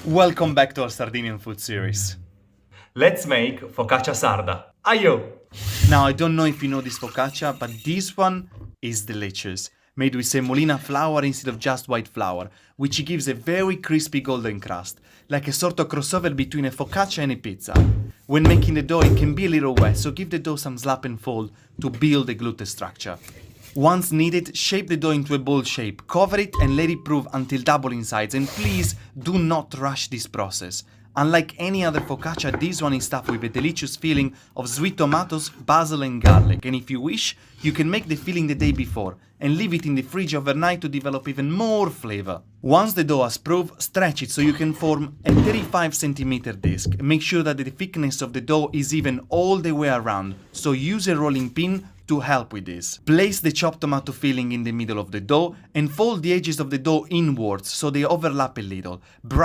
Welcome back to our Sardinian food series. Let's make focaccia sarda. Ayo! Now, I don't know if you know this focaccia, but this one is delicious. Made with semolina flour instead of just white flour, which gives a very crispy golden crust, like a sort of crossover between a focaccia and a pizza. When making the dough, it can be a little wet, so give the dough some slap and fold to build the gluten structure. Once kneaded, shape the dough into a ball shape, cover it and let it prove until double in size, and please do not rush this process. Unlike any other focaccia, this one is stuffed with a delicious filling of sweet tomatoes, basil and garlic, and if you wish, you can make the filling the day before and leave it in the fridge overnight to develop even more flavor. Once the dough has proved, stretch it so you can form a 35 cm disc. Make sure that the thickness of the dough is even all the way around, so use a rolling pin to help with this. Place the chopped tomato filling in the middle of the dough and fold the edges of the dough inwards so they overlap a little.